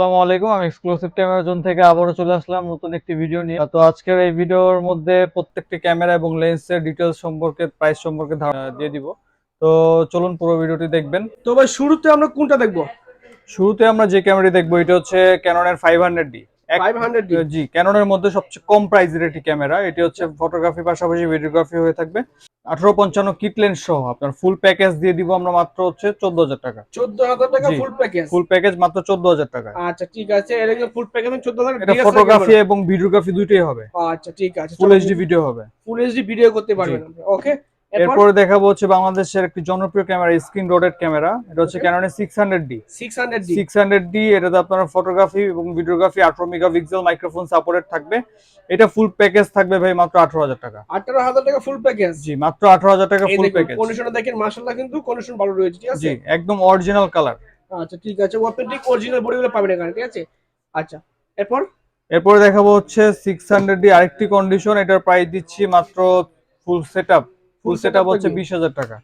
আসসালামু আলাইকুম। আমি এক্সক্লুসিভ ক্যামেরা জোন থেকে আবারও চলে আসলাম নতুন একটি ভিডিও নিয়ে। তো আজকের এই ভিডিওর মধ্যে প্রত্যেকটি ক্যামেরা এবং লেন্সের ডিটেইলস সম্পর্কে, প্রাইস সম্পর্কে ধারণা দিয়ে দিব। তো চলুন পুরো ভিডিওটি দেখবেন। তো ভাই শুরুতে আমরা কোনটা দেখবো? শুরুতে আমরা যে ক্যামেরাটি দেখবো এটা হচ্ছে ক্যাননের 500D। 500D। জি, ক্যাননের মধ্যে সবচেয়ে কম প্রাইসের একটি ক্যামেরা। এটি হচ্ছে ফটোগ্রাফি পাশাপাশি ভিডিওগ্রাফি হয়ে থাকবে। 1855 কিট লেন্স সহ আপনার ফুল প্যাকেজ দিয়ে দিব আমরা মাত্র হচ্ছে 14,000 টাকা। 14,000 টাকা জি, ফুল প্যাকেজ। ফুল প্যাকেজ মাত্র 14,000 টাকা। আচ্ছা ঠিক আছে, এর আগে ফুল প্যাকেজ 14,000 এটা ডিএসএলআর ফটোগ্রাফি ক্যামেরা। এবং ভিডিওগ্রাফি দুইটাই হবে। আচ্ছা ঠিক আছে, ফুল এইচডি ভিডিও হবে। ফুল এইচডি ভিডিও করতে জি। পারবেন আপনি। ওকে, এরপর এরপরে দেখাবো হচ্ছে বাংলাদেশের একটি জনপ্রিয় ক্যামেরা, স্ক্রিন রোডেড ক্যামেরা। এটা হচ্ছে Okay. ক্যাননের 600D। 600D। 600D এটাতে আপনার ফটোগ্রাফি এবং ভিডিওগ্রাফি 18 মেগাপিক্সেল মাইক্রোফোন সাপোর্টেড থাকবে। এটা ফুল প্যাকেজ থাকবে ভাই মাত্র 18,000 টাকা। 18,000 টাকা ফুল প্যাকেজ। জি, মাত্র 18,000 টাকা এই ফুল দেখুন প্যাকেজ। কন্ডিশনটা দেখেন, মাশাআল্লাহ কিন্তু কন্ডিশন ভালো রয়েছে, ঠিক আছে? জি, একদম অরিজিনাল কালার। আচ্ছা ঠিক আছে, অথেন্টিক অরিজিনাল বডিগুলো পাবেন এখানে, ঠিক আছে? আচ্ছা, এরপর এরপরে দেখাবো হচ্ছে 600D আরেকটি কন্ডিশন। এটার প্রাইস দিচ্ছি মাত্র ফুল সেটআপ। ফুল সেটআপ হচ্ছে 20,000 টাকা।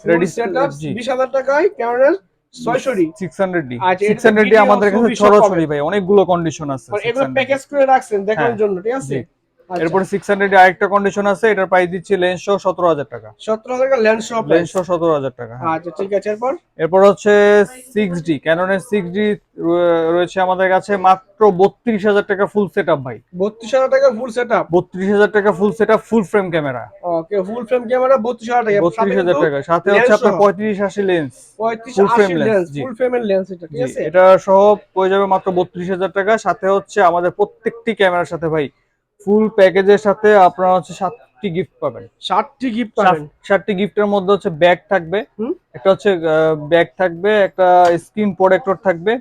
ফুল সেটআপ জি, 20,000 টাকায় ক্যামেরার 600D। 600D। আচ্ছা, এটা 600D ভিডিও আমাদের কাছে ছবি সব ছড়াছড়ি পাবেন। ভাই, অনেকগুলো কন্ডিশন আছে মানে এগুলো 600D। প্যাকেজ করে রাখছেন দেখানোর হ্যাঁ, জন্য, ঠিক আছে? জি। আচ্ছা, এরপরে 600D আরেকটা কন্ডিশন আছে। এটার প্রাইস দিচ্ছি লেন্স সহ 17,000 টাকা। 17,000 টাকা লেন্স সহ লেন্স প্রাইস। সহ 17,000 টাকা, হ্যাঁ। আচ্ছা ঠিক আছে, এরপর এরপর হচ্ছে 6D, ক্যাননের 6D রয়েছে আমাদের কাছে মাত্র 32,000 টাকা ফুল সেটআপ ভাই। 32,000 টাকা ফুল সেটআপ। 32,000 টাকা full setup, full frame camera. Okay, full frame camera 32,000 টাকা, সাথে 32,000 কিন্তু টাকা, সাথে হচ্ছে লেন্স আপনার সহ 35-80 lens, full frame 35-80 lens. Lens, জি, ফুল ফ্রেমের লেন্স এটা, ঠিক জি, আছে? এটা সহ পড়ে যাবে মাত্র 32,000 টাকা। সাথে হচ্ছে আমাদের প্রত্যেকটি ক্যামেরার সাথে ভাই ফুল প্যাকেজের সাথে আপনারা হচ্ছে 7টি গিফট পাবেন। 60টি গিফট পাবেন। 7টি গিফটের মধ্যে হচ্ছে ব্যাগ থাকবে, হুম, একটা হচ্ছে ব্যাগ থাকবে, একটা স্ক্রিন প্রোটেক্টর থাকবে,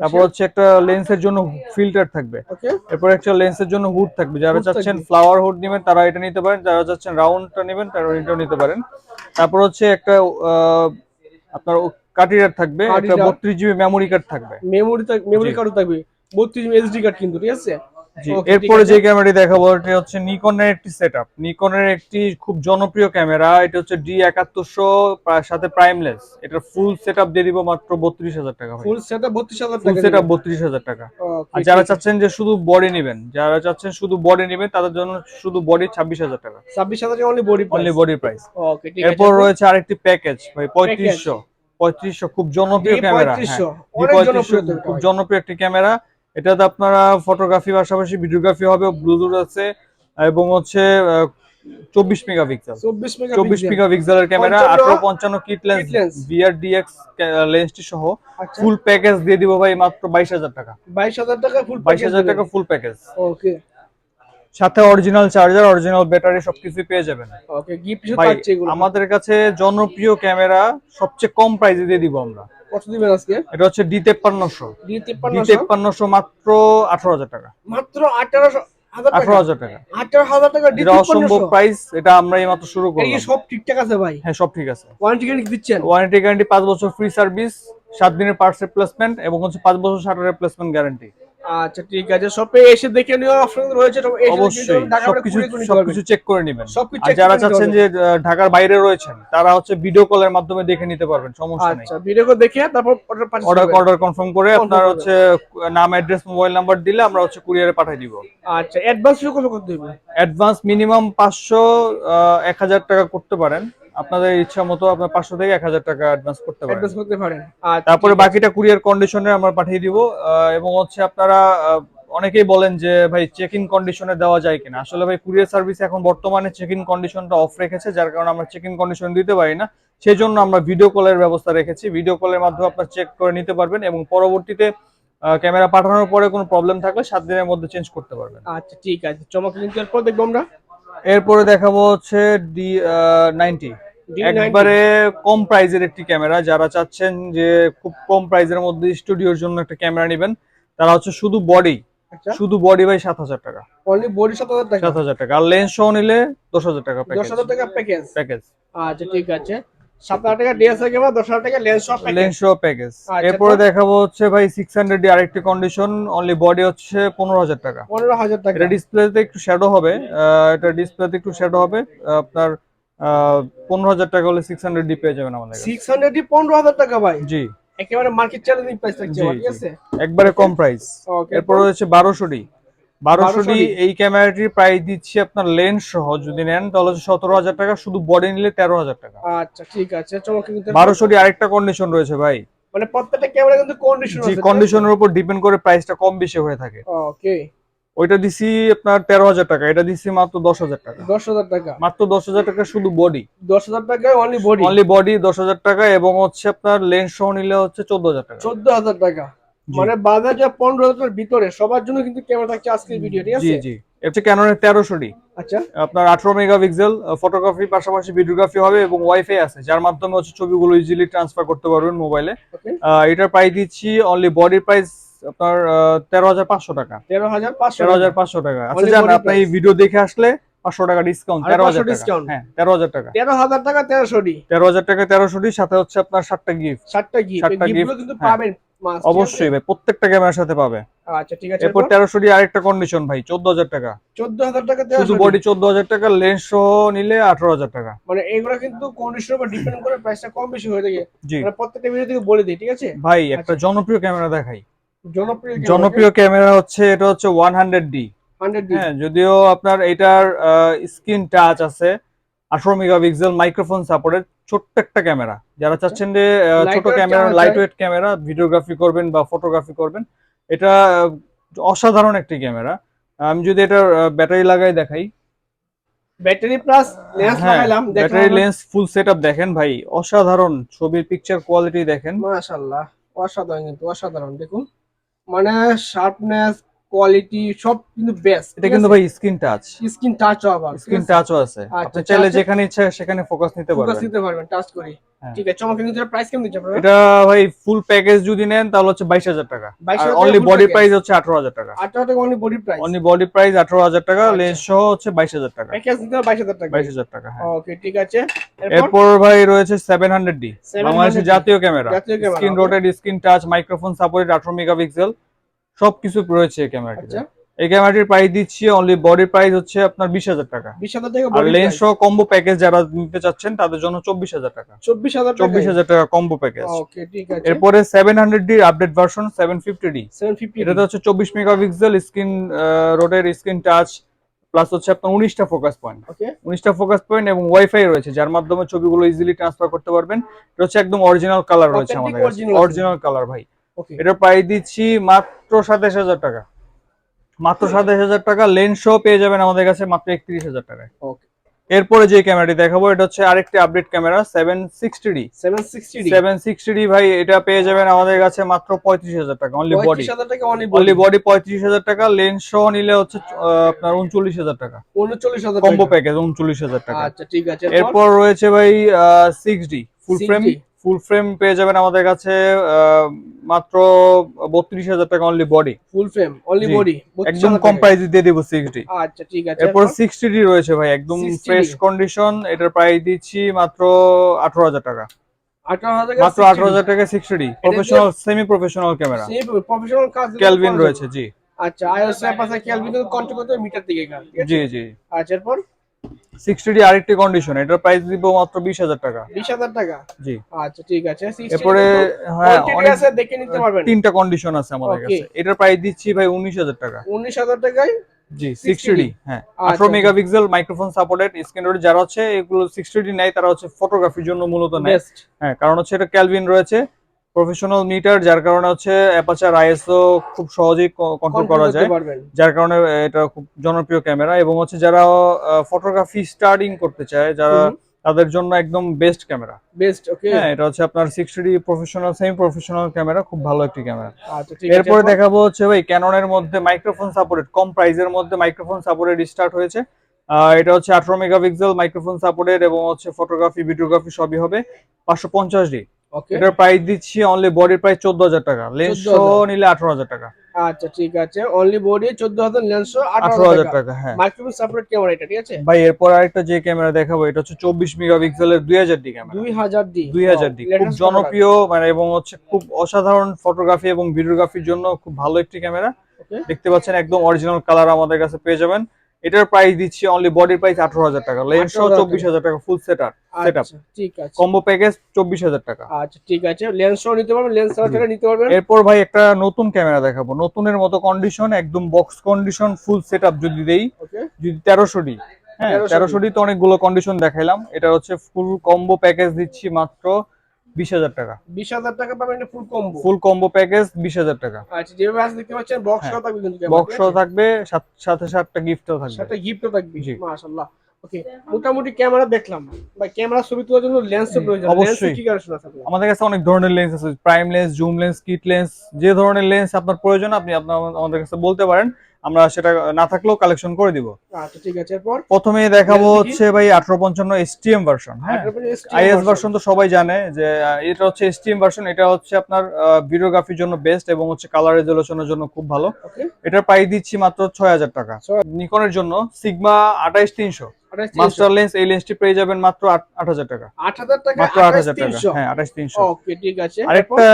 তারপর আচ্ছা, হচ্ছে একটা লেন্সের জন্য ফিল্টার থাকবে, ওকে, এরপর একটা লেন্সের জন্য হুড থাকবে। যারা হুড চাচ্ছেন থাকবে। ফ্লাওয়ার হুড নেবেন তারা এটা নিতে পারেন, যারা চাচ্ছেন রাউন্ডটা নেবেন তারা এটাও নিতে পারেন। তারপর হচ্ছে একটা আপনার কার্ড থাকবে, একটা কার্ড, 32 জিবি মেমোরি কার্ড থাকবে। জি, মেমোরি কার্ডও থাকবে, 32 এসডি কার্ড কিন্তু, ঠিক আছে? জি। ওকে ঠিক এরপরে আছে। যে ক্যামেরাটি দেখাবো এটা হচ্ছে নিকনের একটি সেটআপ। নিকনের একটি খুব জনপ্রিয় ক্যামেরা, এটা হচ্ছে D7100 সাথে প্রাইমলেস। এটা ফুল সেটআপ দিয়ে দিব মাত্র 32,000 টাকা ভাই। ফুল সেটআপ 32,000 ফুল টাকা সেটআপ দিবেন। 32,000 টাকা। ওকে আর যারা ঠিক আছে, চাচ্ছেন যে শুধু বডি নেবেন, যারা চাচ্ছেন শুধু বডি নেবেন তাদের জন্য শুধু বডি 26,000 টাকা, 26,000 টাকা only body only price. Body price. Okay ঠিক আছে, এরপর এরপর রয়েছে আরেকটি প্যাকেজ ভাই, প্যাকেজ 3500 খুব জনপ্রিয় ক্যামেরা। হ্যাঁ, 3500 অনেক D3500 জনপ্রিয় তো এটা খুব ভাই। জনপ্রিয় একটি ক্যামেরা। এটাতে আপনারা ফটোগ্রাফি পাশাপাশি ভিডিওগ্রাফি হবে, ব্লুটুথ আছে এবং হচ্ছে 24 মেগাপিক্সেল। 24 24 মেগাপিক্সেল, মেগাপিক্সেলের camera, 55 1855 kit lens kit lens. VRDX লেন্সটি সহ আচ্ছা, ফুল প্যাকেজ দিয়ে দিব ভাই মাত্র 22,000 টাকা। 22,000 টাকা ফুল প্যাকেজ 22,000 দিবেন। টাকা ফুল প্যাকেজ, ওকে, সাথে অরিজিনাল চার্জার, অরিজিনাল ব্যাটারি সবকিছু পেয়ে যাবেন ওকে গিফট হিসেবে ভাই। থাকছে এগুলো। আমাদের কাছে জনপ্রিয় ক্যামেরা সবচেয়ে কম প্রাইসে দিয়ে দিব আমরা। কত দিবেন আজকে? এটা হচ্ছে D5300। D5300 D5300 মাত্র 18,000 টাকা। মাত্র 18,000 টাকা। 18,000 টাকা, 18,000 টাকা যেটা অসম্ভব D5300। প্রাইস। এটা আমরা এই মাত্র শুরু এই কি করলাম। সব ঠিকঠাক আছে ভাই? হ্যাঁ, সব ঠিক আছে। ওয়ারেন্টি গ্যারান্টি দিচ্ছেন? ওয়ারেন্টি গ্যারান্টি 5 বছর ফ্রি সার্ভিস, 7 দিনের পার্টস রিপ্লেসমেন্ট এবং হচ্ছে 5 বছর শাটার রিপ্লেসমেন্ট গ্যারান্টি। আচ্ছা ঠিক আছে, শপে এসে দেখে নেওয়া অপশন রয়েছে, তো এসে দেখে নিতে অবশ্যই পারবেন, ঢাকা বাইরে সবকিছু কুরিয়ার করে নিতে পারবেন। সবকিছু চেক করে নেবেন। সবকিছু আর চেক যারা করে নিতে চাচ্ছেন পারবেন। যে ঢাকার বাইরে রয়েছেন তারা হচ্ছে ভিডিও কলের মাধ্যমে দেখে নিতে পারবেন, সমস্যা নেই। আচ্ছা, ভিডিও করে দেখে তারপর অর্ডার পারচেজ অর্ডার করবেন। অর্ডার কনফার্ম করে কনফার্ম আপনার করবেন। হচ্ছে নাম, অ্যাড্রেস, মোবাইল নাম্বার দিলে আমরা হচ্ছে কুরিয়ারে পাঠিয়ে দিব। আচ্ছা, অ্যাডভান্স কত করতে হবে? অ্যাডভান্স মিনিমাম 500, 1,000 টাকা করতে পারেন। আপনাদের ইচ্ছা মতো আপনার 500 থেকে 1,000 টাকা অ্যাডভান্স করতে পারেন। অ্যাডভান্স করতে পারেন। আচ্ছা তারপরে ঠিক আছে। বাকিটা কুরিয়ার কন্ডিশনে আমরা পাঠিয়ে দিব। এবং হচ্ছে আপনারা অনেকেই বলেন যে ভাই চেক ইন কন্ডিশনে দেওয়া যায় কিনা। আসলে ভাই কুরিয়ার সার্ভিস এখন বর্তমানে চেক ইন কন্ডিশনটা অফ রেখেছে, যার কারণে আমরা চেক ইন কন্ডিশন দিতে পারি না। সেই জন্য আমরা ভিডিও কলের ব্যবস্থা রেখেছি। ভিডিও কলের মাধ্যমে আপনারা চেক করে নিতে পারবেন এবং পরবর্তীতে ক্যামেরা পাঠানোর পরে কোনো প্রবলেম থাকলে 7 দিনের মধ্যে চেঞ্জ করতে পারবেন। আচ্ছা ঠিক আছে, চমৎকার। কিন্তু এরপর দেখবো আমরা এরপরে দেখাবো হচ্ছে D90, D90। একবারে কম প্রাইজের একটি ক্যামেরা। যারা চাচ্ছেন যে খুব কম প্রাইজের মধ্যে স্টুডিওর জন্য একটা ক্যামেরা নেবেন, তারা হচ্ছে শুধু বডি, আচ্ছা, শুধু বডি ভাই 7,000 টাকা। অনলি বডি 7,000 টাকা। 7,000 টাকা, আর লেন্স সহ নিলে 10,000 টাকা প্যাকেজ। 10,000 টাকা প্যাকেজ। প্যাকেজ, আচ্ছা ঠিক আছে, 7,000 টাকা ডিএসএলআর ক্যামেরা, 10,000 টাকা লেন্স সহ প্যাকেজ। লেন্স সহ প্যাকেজ। আচ্ছা, এরপরে তো দেখাবো হচ্ছে ভাই 600D আরেকটি কন্ডিশন, অনলি বডি হচ্ছে 15,000 টাকা। 15,000 টাকা। এটা ডিসপ্লেতে একটু শ্যাডো হবে, এটা ডিসপ্লেতে একটু শ্যাডো হবে। আপনার 15,000 টাকা হলে 600D পেয়ে যাবেন আমাদের কাছে। 600 ডি 15,000 টাকা ভাই। জি, একেবারে মার্কেট চ্যালেঞ্জিং প্রাইস থাকছে জি, আমার, ঠিক জি। আছে? একবারে কম প্রাইস। ওকে, এরপর রয়েছে 1200D। 1200D 1200D এই ক্যামেরাটির প্রাইস দিচ্ছি আপনার লেন্স সহ যদি নেন তাহলে হচ্ছে 17,000 টাকা, শুধু বডি নিলে 13,000 টাকা। আচ্ছা ঠিক আছে, চমৎকার কিন্তু। 1200D আরেকটা কন্ডিশন রয়েছে ভাই। মানে প্রত্যেকটা ক্যামেরা কিন্তু কন্ডিশন জি, আছে, কন্ডিশনের উপর ডিপেন্ড করে প্রাইসটা কম বেশি হয়ে থাকে। ওকে। ওইটা দিছি আপনার 13,000 টাকা, এটা দিছি মাত্র 10,000 টাকা। 10,000 টাকা, মাত্র 10,000 টাকা শুধু বডি। 10,000 টাকায় অনলি বডি, অনলি বডি 10,000 টাকা, এবং হচ্ছে আপনার লেন্স সহ নিলে হচ্ছে 14,000 টাকা। 14,000 টাকা। জি। মানে বাজার যা 15,000 ভিতরে সবার জন্য কিন্তু ক্যামেরা থাকছে আজকের ভিডিও, ঠিক জি, আছে? জি। এর হচ্ছে ক্যাননের 1300D। আচ্ছা আপনার 18 মেগাপিক্সেল ফটোগ্রাফি পাশাপাশি ভিডিওগ্রাফি হবে, এবং ওয়াইফাই আছে যার মাধ্যমে হচ্ছে ছবিগুলো ইজিলি ট্রান্সফার করতে পারবেন মোবাইলে। ওকে, এটার প্রাইস দিচ্ছি অনলি বডির প্রাইস আপনার 13,500 টাকা। 13,500 টাকা 13,500 টাকা। আচ্ছা অনলি জান, বডি আপনি এই প্রাইস, ভিডিও দেখে আসলে 500 টাকা ডিসকাউন্ট, আর 13,000 500 টাকা। ডিসকাউন্ট। হ্যাঁ, 13,000 টাকা। 13,000 টাকা 1300 13,000 টাকা 1300 সাথে হচ্ছে আপনার 7টা গিফট। 7টা গিফট, এই 7টা গিফটগুলো গিফট, কিন্তু হ্যাঁ পাবেন মাস্ট, ঠিক আছে? অবশ্যই ভাই, প্রত্যেকটা ক্যামেরার সাথে পাবে। আচ্ছা ঠিক আছে, এরপর 1300 আরেকটা কন্ডিশন ভাই, 14,000 টাকা। 14,000 টাকা শুধু 1300। বডি 14,000 টাকা, লেন্স সহ নিলে 18,000 টাকা। মানে এগুলো কিন্তু কন্ডিশনের উপর ডিপেন্ড করে প্রাইসটা কম বেশি হয়ে থাকে। জি মানে প্রত্যেকটা ভিডিও থেকে বলে দিই, ঠিক আছে? ভাই, একটা আচ্ছা, জনপ্রিয় ক্যামেরা দেখাই। জনপ্রিয় ক্যামেরা জনপ্রিয় ক্যামেরা হচ্ছে, এটা হচ্ছে 100D। 100D, হ্যাঁ, যদিও আপনার এটার স্ক্রিন টাচ আছে, 18 মেগাপিক্সেল মাইক্রোফোন সাপোর্টেড ছোট্ট একটা ক্যামেরা। যারা চাচ্ছেন যে ছোট Lightweight ক্যামেরা, ক্যামেরা লাইট চাই। ওয়েট ক্যামেরা, ভিডিওগ্রাফি করবেন বা ফটোগ্রাফি করবেন, এটা অসাধারণ একটি ক্যামেরা। আমি যদি এটার ব্যাটারি লাগাই দেখাই। ব্যাটারি প্লাস লেন্স হ্যাঁ, লাগাইলাম, দেখেন ব্যাটারি লেন্স ফুল সেটআপ দেখেন ভাই, অসাধারণ ছবির পিকচার কোয়ালিটি দেখেন। মাশাআল্লাহ, অসাধারণ কিন্তু অসাধারণ। দেখুন মানে শার্পনেস, কোয়ালিটি সব কিন্তু বেস্ট। এটা কিন্তু ভাই স্ক্রিন টাচ, স্ক্রিন টাচ আবার, স্ক্রিন টাচও আছে। আপনি চাইলে যেখানে ইচ্ছা সেখানে ফোকাস নিতে ফোকাস পারবেন। নিতে পারবেন টাচ করে। হ্যাঁ। ঠিক আছে, চমৎকার কিন্তু। প্রাইস কেমন দিচ্ছেন আপনারা? এটা ভাই ফুল প্যাকেজ যদি নেন তাহলে হচ্ছে 22,000 টাকা। 22,000 আর টাকা only full body package। Price হচ্ছে 18,000 টাকা। 18 টাকা only body price, only body price 18,000 টাকা, আচ্ছা। লেন্স সহ হচ্ছে 22,000 টাকা। প্যাকেজ দিতে 22,000 টাকা। 22,000 টাকা, হ্যাঁ। ওকে ঠিক আছে। এরপর ভাই রয়েছে 700D, বাংলাদেশের 700D জাতীয় ক্যামেরা। জাতীয় camera, screen okay। Rotate, screen touch, microphone supported, 18 megapixel সবকিছু রয়েছে এই ক্যামেরাটিতে। আচ্ছা, এই ক্যামেরাটির প্রাইস দিচ্ছি অনলি বডি প্রাইস হচ্ছে আপনার 20,000 টাকা। 20,000 টাকা আর বডি লেন্স প্রাইস, সহ কম্বো প্যাকেজ যারা নিতে চাচ্ছেন তাদের জন্য 24,000 টাকা। 24,000 টাকা। 24,000 টাকা কম্বো প্যাকেজ। ওকে ঠিক আছে। এরপরে 700D আপডেট ভার্সন 750D। 750, এটাতে হচ্ছে 24 মেগাপিক্সেল স্ক্রিন রোটের, স্ক্রিন টাচ প্লাস হচ্ছে আপনার 19টা ফোকাস পয়েন্ট। ওকে 19টা ফোকাস পয়েন্ট এবং ওয়াইফাই রয়েছে যার মাধ্যমে ছবিগুলো ইজিলি ট্রান্সফার করতে পারবেন। এটা হচ্ছে একদম অরিজিনাল কালার রয়েছে Authentic আমাদের কাছে, original আছে। অরিজিনাল কালার ভাই। ওকে এটার প্রাইস দিচ্ছি মাত্র 27,000 টাকা। মাত্র 27,000 টাকা, লেন্স সহ পেয়ে যাবেন আমাদের কাছে মাত্র 31,000 টাকায়। ওকে। এরপরে যে ক্যামেরাটি দেখাবো এটা হচ্ছে আরেকটি update camera 760D। 760D 760D ভাই, এটা পেয়ে যাবেন আমাদের কাছে মাত্র 35,000 টাকা অনলি বডি। 35,000 টাকা অনলি অনলি বডি। বডি 35,000 টাকা, লেন্স সহ নিলে হচ্ছে আপনার 39,000 টাকা। 39,000 কম্বো টাকা। প্যাকেজ 39,000 টাকা। আচ্ছা ঠিক আছে। এরপর রয়েছে ভাই 6D ফুল ফ্রেম। 6D ফুল ফ্রেম পেয়ে যাবেন আমাদের কাছে মাত্র 32,000 টাকা only body. Full frame only জি, বডি একদম কম প্রাইসে দিয়ে দিব 6D। আচ্ছা ঠিক আছে। এরপর 60D রয়েছে ভাই, একদম 60D ফ্রেশ কন্ডিশন। এটার প্রাইস দিচ্ছি মাত্র 18,000 টাকা। 18,000 টাকা মাত্র 18,000 টাকা 60D professional, semi professional camera. সেই প্রফেশনাল কাজ ক্যালভিন রয়েছে, জি আচ্ছা আইএস এর পাশে ক্যালভিন কন্ট্রোল করতে মিটার থেকে গান, ঠিক আছে? জি জি। আচ্ছা এরপর 60D আরেকটি কন্ডিশন, এটার প্রাইস দিব মাত্র 20,000 টাকা। 20,000 টাকা। জি। আচ্ছা ঠিক আছে। 60 এরপরে হ্যাঁ, কোয়ান্টিটি অনেক আছে, দেখে নিতে পারবেন। তিনটা কন্ডিশন আছে আমাদের Okay। কাছে। এটার প্রাইস দিচ্ছি ভাই 19,000 টাকা। 19,000 টাকায় জি 60D 60D, হ্যাঁ। আচ্ছা, 18 megapixel microphone supported, screen rotate যারা হচ্ছে এগুলো 60D নাই তারা হচ্ছে ফটোগ্রাফির জন্য মূলত নেয়। বেস্ট। হ্যাঁ, কারণ হচ্ছে এটা ক্যালভিন রয়েছে, প্রফেশনাল মিটার, যার কারণে হচ্ছে অ্যাপাচার আইএসও খুব সহজেই কন্ট্রোল করা যায়, যার কারণে এটা খুব জনপ্রিয় ক্যামেরা। এবং হচ্ছে যারা ফটোগ্রাফি স্টার্টিং করতে চায়, যারা তাদের জন্য একদম বেস্ট ক্যামেরা। Best okay. হ্যাঁ, এটা হচ্ছে আপনার 60D professional, semi professional camera, খুব ভালো একটি ক্যামেরা। আচ্ছা ঠিক আছে। এরপরে দেখাবো হচ্ছে ভাই ক্যাননের মধ্যে মাইক্রোফোন সাপোর্টেড, কম প্রাইসের মধ্যে মাইক্রোফোন সাপোর্টেড স্টার্ট হয়েছে। এটা হচ্ছে 18 মেগাপিক্সেল মাইক্রোফোন সাপোর্টেড এবং হচ্ছে ফটোগ্রাফি ভিডিওগ্রাফি সবই হবে। 550D। ওকে এটার প্রাইস দিচ্ছি অনলি বডির প্রাইস 14,000 টাকা, লেন্স সহ নিলে 18,000 টাকা। আচ্ছা ঠিক আছে। অনলি বডি 14,000, লেন্স 18,000 18,000 টাকা, হ্যাঁ। মাইক্রোফোন সাপোর্ট ক্যামেরা এটা, ঠিক আছে? ভাই এরপর আরেকটা যে ক্যামেরা দেখাবো এটা হচ্ছে 24 মেগাপিক্সেলের 2000D ক্যামেরা। 2000D 2000D খুব জনপ্রিয়, মানে এবং হচ্ছে খুব অসাধারণ ফটোগ্রাফি এবং ভিডিওগ্রাফির জন্য খুব ভালো একটি ক্যামেরা। ওকে দেখতে পাচ্ছেন একদম অরিজিনাল কালার আমাদের কাছে পেয়ে যাবেন। এটার প্রাইস দিচ্ছি অনলি বডির প্রাইস 18,000 টাকা, লেন্স সহ 24,000 টাকা, ফুল সেটআপ সেটআপ আচ্ছা ঠিক আছে। কম্বো প্যাকেজ 24,000 টাকা। আচ্ছা ঠিক আছে, লেন্স সহ নিতে পারবেন, লেন্স ছাড়া জি। চাইলে নিতে পারবেন। এরপর ভাই একটা নতুন ক্যামেরা দেখাবো, নতুনের মতো কন্ডিশন, একদম বক্স কন্ডিশন, ফুল সেটআপ যদি দেই, ওকে, যদি 1300 ডি, হ্যাঁ 1300 1300 ডি তো অনেকগুলো কন্ডিশন দেখাইলাম, এটা হচ্ছে ফুল কম্বো প্যাকেজ দিচ্ছি মাত্র 20,000 টাকা। 20,000 টাকা পাবেন এটা ফুল কম্বো। ফুল কম্বো প্যাকেজ 20,000 টাকা। আচ্ছা, যেভাবে আছে দেখতে পাচ্ছেন বক্স হ্যাঁ সহ থাকবে কিন্তু বক্স ক্যামেরা, থাকবে, সাথে সাথে গিফটও থাকবে। সাথে গিফটও থাকবে, জি মাশাআল্লাহ। ওকে, মোটামুটি ক্যামেরা দেখলাম ভাই, ক্যামেরা ছবি তোলার জন্য লেন্সের প্রয়োজন, লেন্সের অবশ্যই কি কালেকশন আছে আপনার? আমাদের কাছে অনেক ধরনের লেন্স আছে, prime lens, zoom lens, kit lens, যে ধরনের লেন্স আপনার প্রয়োজন আপনি আমাদের কাছে বলতে পারেন, আমরা সেটা না থাকলেও কালেকশন করে দিব। আচ্ছা ঠিক আছে, এরপর প্রথমে দেখাবো লেন্স দেখি। হচ্ছে ভাই 1855 এসটিএম ভার্সন, হ্যাঁ 18 আইএস ভার্সন তো সবাই জানে যে এটা হচ্ছে এসটিএম ভার্সন, এটা হচ্ছে আপনার ভিডিওগ্রাফির জন্য বেস্ট এবং হচ্ছে কালার রেজোলিউশনের জন্য খুব ভালো। ওকে, এটার প্রাইস দিচ্ছি মাত্র 6,000 টাকা। 6,000 নিকনের জন্য সিগমা 28300 28 মাস্টার 300, লেন্স, এই লেন্সটি পেয়ে যাবেন মাত্র 8,000 টাকা। 8,000 টাকা, মাত্র 8,000 টাকা, 28 300। হ্যাঁ 28300। ওকে ঠিক আছে, এরপর আরেকটা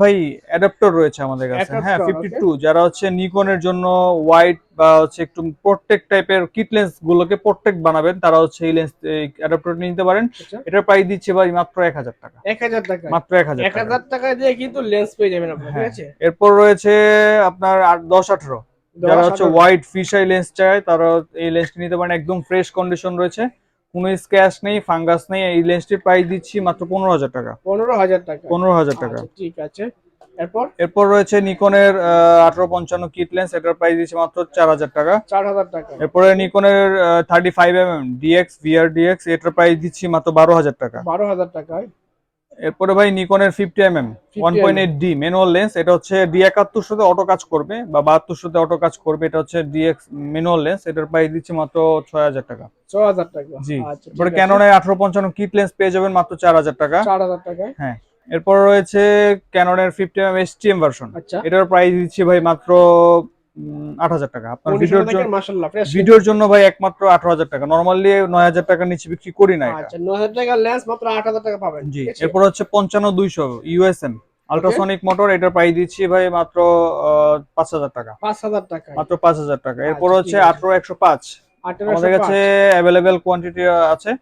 ভাই অ্যাডাপ্টার রয়েছে আমাদের কাছে, হ্যাঁ অ্যাডাপ্টার, ওকে 52, যারা হচ্ছে নিকনের জন্য ওয়াইড বা হচ্ছে একটু প্রোটেক্ট টাইপের কিট লেন্স গুলোকে প্রোটেক্ট বানাবেন, তারা হচ্ছে এই লেন্স অ্যাডাপ্টার নিতে পারেন। আচ্ছা, এটার প্রাইস দিচ্ছে ভাই মাত্র 1,000 টাকা। 1000 টাকা, মাত্র 1,000 টাকা। 1000 টাকা দিয়ে কিন্তু লেন্স পেয়ে যাবেন আপনারা, ঠিক হ্যাঁ আছে। এরপর রয়েছে আপনার 10-18, 10 যারা হচ্ছে 18 ওয়াইড ফিশাই লেন্স চায় তারা এই লেন্সটি নিতে পারেন, একদম ফ্রেশ কন্ডিশন রয়েছে, কোনো স্ক্র্যাচ নেই, ফাঙ্গাস নেই। এই লেন্সটির প্রাইস দিচ্ছি মাত্র 15,000 টাকা। 15,000 টাকা। 15,000 টাকা। আচ্ছা ঠিক আছে, এরপর এরপর রয়েছে নিকনের 1855 কিট লেন্স, এটার প্রাইস দিচ্ছি মাত্র 4,000 টাকা। 4,000 টাকা। এরপরে নিকনের 35mm ডিএক্স ভিআর ডিএক্স, এটার প্রাইস দিচ্ছি মাত্র 12,000 টাকা। 12,000 টাকায়। এরপরে ভাই নিকনের 50mm 1.8D ম্যানুয়াল লেন্স, এটা হচ্ছে D71 সাথে অটো কাজ করবে বা 72 সাথে অটো কাজ করবে, এটা হচ্ছে ডিএক্স ম্যানুয়াল লেন্স, এটার প্রাইস দিচ্ছি মাত্র 6,000 টাকা। 6,000 টাকা। জি। আচ্ছা এরপরে ঠিক আছে, ক্যাননের 1855 কিট লেন্স পেয়ে যাবেন মাত্র 4,000 টাকা। 4,000 টাকায়। হ্যাঁ এরপর রয়েছে ক্যাননের 50mm এসটিএম ভার্সন, আচ্ছা, এটার প্রাইস দিচ্ছি ভাই মাত্র 8,000 টাকা। আপনার কন্ডিশন দেখেন মাশাআল্লাহ ফ্রেশ। ভিডিওর জন্য ভাই একমাত্র 18,000 টাকা, নরমালি 9,000 টাকার নিচে বিক্রি করি না এটা। আচ্ছা, 9,000 টাকার লেন্স মাত্র 8,000 টাকা পাবেন, জি। ঠিক আছে। এরপর হচ্ছে 55-200 ইউএসএম আল্ট্রাসনিক মোটর, এটার প্রাইস দিচ্ছি ভাই মাত্র 5,000 টাকা। 5,000 টাকায়। মাত্র 5,000 টাকা। এরপর আচ্ছা, হচ্ছে ঠিক আছে। 18-105 আমাদের কাছে 1805, অ্যাভেলেবেল কোয়ান্টিটি আছে,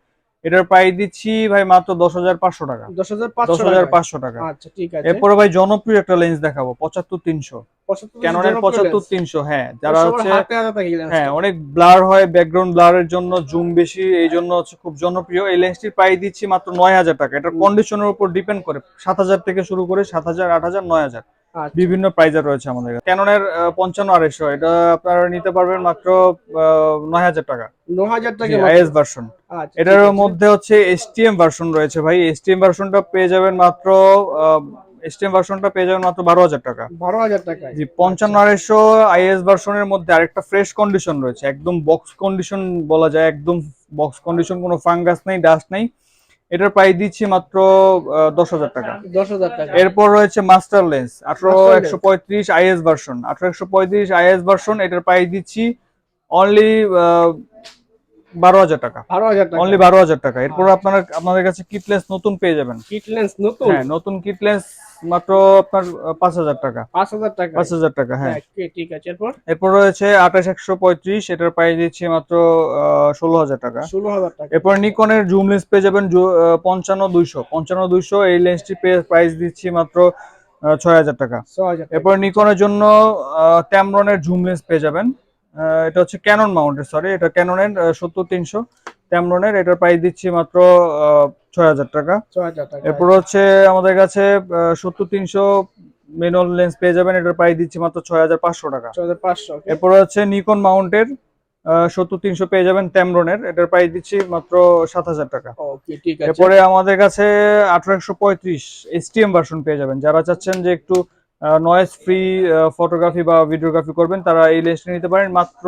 এটার প্রাইস দিচ্ছি ভাই মাত্র 10,500 টাকা। 10,500 টাকায়। 10,500 টাকা। আচ্ছা ঠিক আছে, এরপরে ভাই জনপ্রিয় একটা লেন্স দেখাবো 75-300, 75 ক্যাননের জনপ্রিয় লেন্স। 75-300, হ্যাঁ যারা সবার হচ্ছে হাতে হাতে থাকে এই লেন্সটা। হ্যাঁ অনেক ব্লার হয়, ব্যাকগ্রাউন্ড ব্লারের জন্য জুম বেশি, এই জন্য হচ্ছে খুব জনপ্রিয়। এই লেন্সটির প্রাইস দিচ্ছি মাত্র 9,000 টাকা। এটার কন্ডিশনের উপর ডিপেন্ড করে 7,000 থেকে শুরু করে 7,000, 8,000, 9,000 আচ্ছা, বিভিন্ন প্রাইজের রয়েছে আমাদের কাছে। ক্যাননের 55-250, এটা আপনারা নিতে পারবেন মাত্র 9,000 টাকা। 9,000 টাকা আইএস ভার্সন। আচ্ছা, এটার ঠিক আছে। মধ্যে হচ্ছে এসটিএম ভার্সন রয়েছে ভাই, এসটিএম ভার্সনটা পেয়ে যাবেন মাত্র 12,000 টাকা। 12,000 টাকায়। জি। 55-250 আইএস ভার্সনের মধ্যে আরেকটা ফ্রেশ কন্ডিশন রয়েছে, একদম বক্স কন্ডিশন বলা যায়, একদম বক্স কন্ডিশন, কোনো ফাঙ্গাস নেই, ডাস্ট নেই। এটার প্রাইস দিচ্ছি মাত্র 10,000 টাকা। 10,000 টাকা। এরপর রয়েছে master lens Master lens। 18-135 is version, 18-135 is version, এটার প্রাইস দিচ্ছি অনলি 12,000 টাকা। 12,000 টাকা। অনলি 12,000 টাকা। এরপর আপনাদের কাছে কিট লেন্স নতুন পেয়ে যাবেন। কিট লেন্স নতুন। হ্যাঁ নতুন কিট লেন্স মাত্র আপনার 5,000 টাকা। 5,000 টাকা। 5,000 টাকা, হ্যাঁ। ওকে ঠিক আছে, এরপর এরপর রয়েছে 28-135, এটার প্রাইস দিচ্ছি মাত্র 16,000 টাকা। 16,000 টাকা। এরপর নিকনের জুম লেন্স পেয়ে যাবেন 55-200, এই লেন্সটি প্রাইস দিচ্ছি মাত্র 6,000 টাকা। 6,000 টাকা। এরপর নিকনের জন্য ট্যামরনের জুম লেন্স পেয়ে যাবেন, এটা হচ্ছে ক্যানন মাউন্টের, সরি এটা ক্যাননের 70-300 ট্যামরনের, এটার প্রাইস দিচ্ছি মাত্র 6,000 টাকা। 6,000 টাকা। এরপর হচ্ছে আমাদের কাছে 70-300 ম্যানুয়াল লেন্স পেয়ে যাবেন, এটার প্রাইস দিচ্ছি মাত্র 6,500 টাকা। 6,500। ওকে। এরপর হচ্ছে নিকন মাউন্টের 70-300 পেয়ে যাবেন ট্যামরনের, এটার প্রাইস দিচ্ছি মাত্র 7,000 টাকা। ওকে ঠিক আছে। এরপরে আমাদের কাছে 18-135 এসটিএম ভার্সন পেয়ে যাবেন, যারা চাচ্ছেন যে একটু নয়েজ ফ্রি ফটোগ্রাফি বা ভিডিওগ্রাফি করবেন, তারা এই লেন্সটা নিতে পারেন মাত্র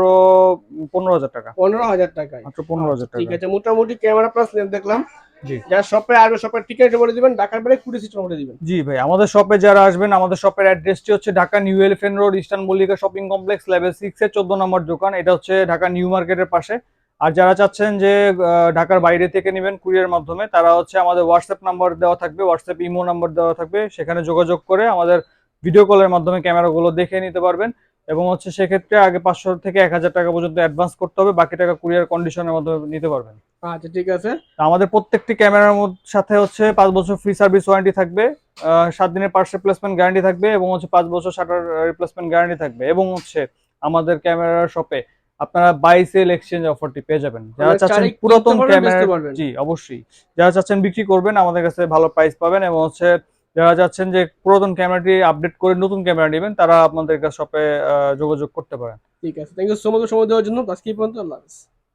15,000 টাকা। 15,000 টাকায়। মাত্র 15,000 ঠিক টাকা। আছে, মোটামুটি ক্যামেরা প্লাস লেন্স দেখলাম। জি। যারা শপে আসবে, শপের ঠিকানাটা বলে দিবেন, ঢাকার বাইরে কুড়ি সিস্টেম বলে দিবেন। জি ভাই, আমাদের শপে যারা আসবেন, আমাদের শপের অ্যাড্রেসটি হচ্ছে Dhaka new elephant road, eastern Mallika shopping complex, level 6 এর 14 নম্বর দোকান। এটা হচ্ছে ঢাকা নিউ মার্কেটের পাশে। আর যারা চাচ্ছেন যে ঢাকার বাইরে থেকে নেবেন কুরিয়ার মাধ্যমে, তারা হচ্ছে আমাদের হোয়াটসঅ্যাপ নাম্বার দেওয়া থাকবে, হোয়াটসঅ্যাপ ইমো নাম্বার দেওয়া থাকবে, সেখানে যোগাযোগ করে আমাদের ভিডিও কলের মাধ্যমে ক্যামেরাগুলো দেখে নিতে পারবেন। এবং হচ্ছে সেক্ষেত্রে আগে 500 থেকে 1000 টাকা পর্যন্ত অ্যাডভান্স করতে হবে, বাকি টাকা কুরিয়ার কন্ডিশনের মাধ্যমে নিতে পারবেন। আচ্ছা ঠিক আছে। আমাদের প্রত্যেকটি ক্যামেরার সাথে হচ্ছে 5 বছর ফ্রি সার্ভিস ওয়ারেন্টি থাকবে, 7 দিনের পার্টস রিপ্লেসমেন্ট গ্যারান্টি থাকবে এবং হচ্ছে 5 বছর শাটার রিপ্লেসমেন্ট গ্যারান্টি থাকবে। এবং হচ্ছে আমাদের ক্যামেরার শপে আপনারা বাই সেল এক্সচেঞ্জ অফারটি পেয়ে যাবেন। যারা মানে চাচ্ছেন চাইলে পুরাতন কিনতে পারবেন, ক্যামেরা, বেচতে পারবেন। জি অবশ্যই, যারা চাচ্ছেন বিক্রি করবেন আমাদের কাছে ভালো প্রাইস পাবেন। এবং হচ্ছে যারা চাচ্ছেন যে পুরাতন ক্যামেরাটি আপডেট করে নতুন ক্যামেরা নেবেন, তারা আপনাদের কাছে শপে যোগাযোগ করতে পারেন। ঠিক আছে, থ্যাংক ইউ সো মাচ সময় দেওয়ার জন্য। আজকে এই পর্যন্ত, আল্লাহ হাফেজ।